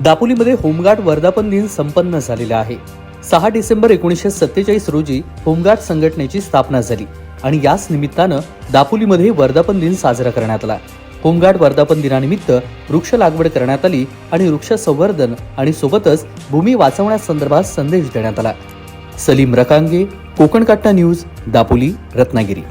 दापोलीमध्ये home guard वर्धापन दिन संपन्न झालेला आहे। 6 डिसेंबर 1947 रोजी होमगार्ड संघटनेची स्थापना झाली आणि याच निमित्तानं दापोलीमध्ये वर्धापन दिन साजरा करण्यात आला। होमगार्ड वर्धापन दिनानिमित्त वृक्ष लागवड करण्यात आली आणि वृक्ष संवर्धन आणि सोबतच भूमी वाचवण्यासंदर्भात संदेश देण्यात आला। सलीम रकांगे, कोकण कट्टा न्यूज, दापोली, रत्नागिरी।